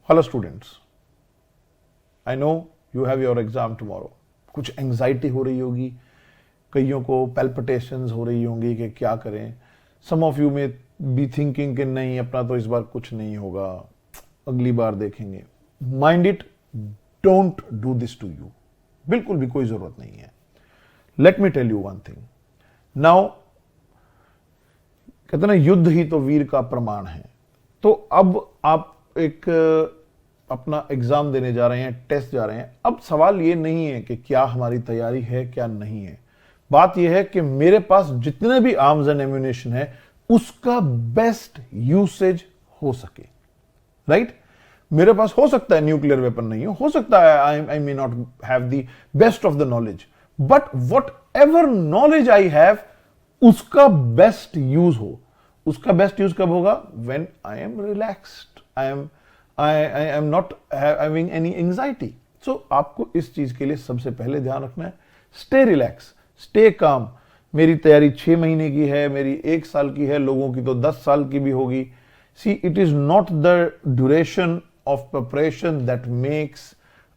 Hello students, I know you have your exam tomorrow. कुछ anxiety हो रही होगी, कईयों को पैल्पिटेशंस हो रही होंगी कि क्या करें। सम ऑफ यू में बी थिंकिंग कि नहीं, अपना तो इस बार कुछ नहीं होगा, अगली बार देखेंगे। Mind it, don't do this to you. बिल्कुल भी कोई जरूरत नहीं है। Let me tell you one thing now, कहते ना युद्ध ही तो वीर का प्रमाण है। तो अब आप एक अपना एग्जाम देने जा रहे हैं, टेस्ट जा रहे हैं। अब सवाल ये नहीं है कि क्या हमारी तैयारी है क्या नहीं है, बात यह है कि मेरे पास जितने भी आर्म्स एंड एम्यूनेशन है उसका बेस्ट यूसेज हो सके, राइट? मेरे पास हो सकता है न्यूक्लियर वेपन नहीं हो सकता है I may not have the best of the knowledge, but whatever knowledge I have उसका बेस्ट यूज हो। उसका बेस्ट यूज कब होगा? When I am relaxed, I am not having any anxiety. So आपको इस चीज के लिए सबसे पहले ध्यान रखना है, स्टे रिलैक्स, स्टे काम। मेरी तैयारी 6 महीने की है, मेरी 1 साल की है, लोगों की तो 10 साल की भी होगी। See, it is not the duration of preparation that makes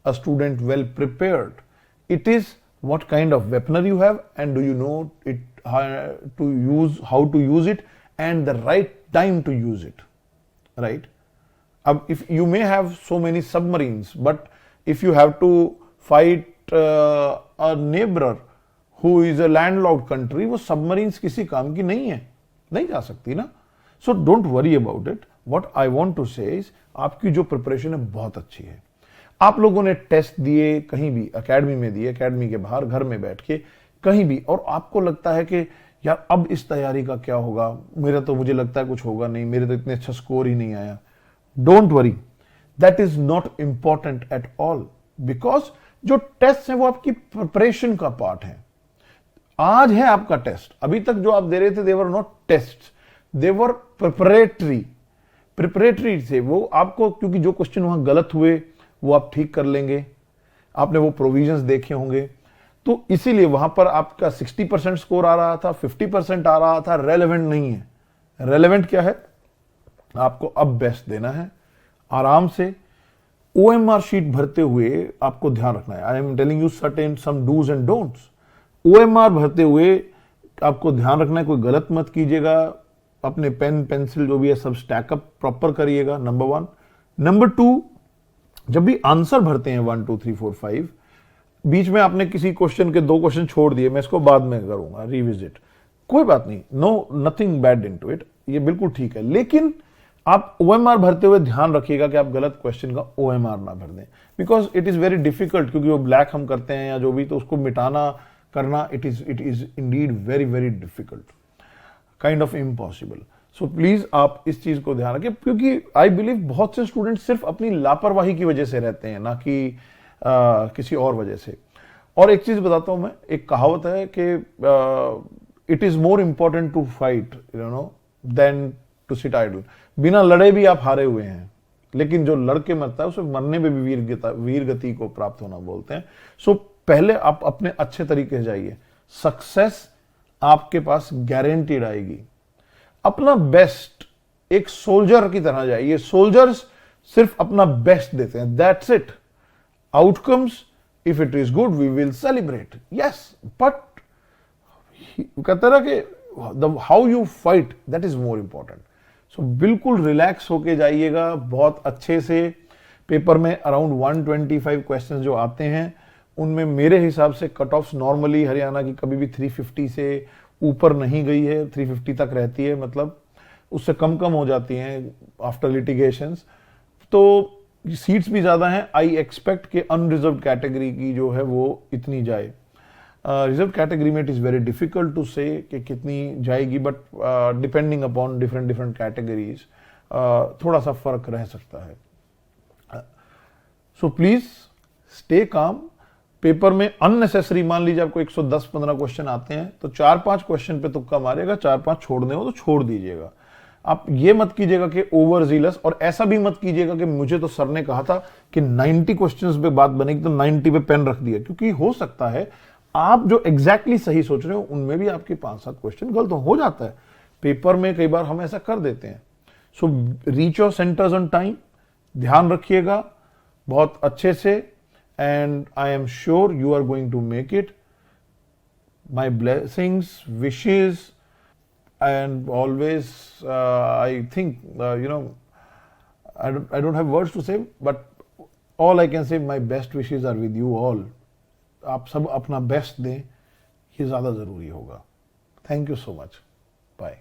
a student well prepared. It is what kind of weaponry you have and do you know it, how to use it and the right time to use it, right? If you may have so many submarines, but if you have to fight a neighbor who is a landlocked country, वो submarines किसी काम की नहीं है, नहीं जा सकती ना। So don't worry about it. What I want to say is, आपकी जो प्रिपरेशन है बहुत अच्छी है। आप लोगों ने टेस्ट दिए कहीं भी, एकेडमी में दिए, एकेडमी के बाहर, घर में बैठ के कहीं भी, और आपको लगता है कि यार अब इस तैयारी का क्या होगा, मुझे लगता है कुछ होगा नहीं, मेरे तो इतने अच्छा स्कोर ही नहीं आया। Don't worry, that is not important at all, because जो टेस्ट है वो आपकी प्रिपरेशन का पार्ट है। आज है आपका टेस्ट, अभी तक जो आप दे रहे थे they were not test, they were preparatory थे वो आपको, क्योंकि जो क्वेश्चन वहां गलत हुए वो आप ठीक कर लेंगे, आपने वो प्रोविजंस देखे होंगे, तो इसीलिए वहां पर आपका 60% स्कोर आ रहा था, 50% आ रहा था। रेलेवेंट नहीं है। रेलेवेंट क्या है? आपको अब बेस्ट देना है, आराम से। ओएमआर शीट भरते हुए आपको ध्यान रखना है, I am telling you certain some dos and don'ts. OMR भरते हुए आपको ध्यान रखना है, कोई गलत मत कीजिएगा, अपने पेन पेंसिल जो भी है सब स्टैकअप प्रॉपर करिएगा, नंबर 1। नंबर 2, जब भी आंसर भरते हैं 1 2 3 4 5, बीच में आपने किसी क्वेश्चन के 2 क्वेश्चन छोड़ दिए, मैं इसको बाद में करूंगा रिविजिट, कोई बात नहीं, no nothing bad into it, ये बिल्कुल ठीक है। लेकिन आप ओएमआर भरते हुए ध्यान रखिएगा कि आप गलत क्वेश्चन का ओएमआर ना भर दें, because it is very difficult, क्योंकि वो ब्लैक हम करते हैं या जो भी, तो उसको मिटाना करना it is Indeed very very difficult, kind of impossible. So please आप इस चीज को ध्यान रखें, क्योंकि आई बिलीव बहुत से स्टूडेंट सिर्फ अपनी लापरवाही की वजह से रहते हैं, ना कि किसी और वजह से। और एक चीज बताता हूं मैं, एक कहावत है कि it is more important to fight than to sit idle. बिना लड़े भी आप हारे हुए हैं, लेकिन जो लड़के मरता है उसे मरने में भी वीर गति को प्राप्त होना बोलते हैं। सो पहले आप अपने अच्छे तरीके से जाइए, सक्सेस आपके पास गारंटीड आएगी। अपना बेस्ट, एक सोल्जर की तरह जाइए। सोल्जर्स सिर्फ अपना बेस्ट देते हैं, that's it. Outcomes, if it is good we will celebrate, yes, but कहते ना कि how you fight, that is more important. So बिल्कुल रिलैक्स होके जाइएगा, बहुत अच्छे से। पेपर में अराउंड 125 क्वेश्चन जो आते हैं, उनमें मेरे हिसाब से कट ऑफ्स नॉर्मली हरियाणा की कभी भी 350 से ऊपर नहीं गई है, 350 तक रहती है, मतलब उससे कम हो जाती हैं आफ्टर लिटिगेशंस। तो सीट्स भी ज्यादा हैं। आई एक्सपेक्ट कि अनरिजर्व कैटेगरी की जो है वो इतनी जाए। रिजर्व कैटेगरी में it is very difficult to say कि कितनी जाएगी, but depending upon different categories थोड़ा सा फर्क रह सकता है। So please stay calm. Paper में अननेसेसरी, मान लीजिए आपको 110-15 क्वेश्चन आते हैं, तो 4-5 क्वेश्चन पे तुक्का मारेगा, 4-5 छोड़ने हो तो छोड़ दीजिएगा। आप ये मत कीजिएगा कि ओवर जीलस, और ऐसा भी मत कीजिएगा कि मुझे तो सर ने कहा था कि 90 क्वेश्चंस पे बात बनेगी तो 90 पे पेन रख दिया, क्योंकि हो सकता है आप जो एग्जैक्टली सही सोच रहे हो उनमें भी आपके 5-7 क्वेश्चन गलत हो जाता है। पेपर में कई बार हम ऐसा कर देते हैं। So reach your centres on time, ध्यान रखिएगा बहुत अच्छे से, and I am sure you are going to make it. My blessings, wishes, and always I think I don't have words to say, but all I can say, my best wishes are with you all. आप सब अपना best दें, ये ज़्यादा ज़रूरी होगा. Thank you so much. Bye.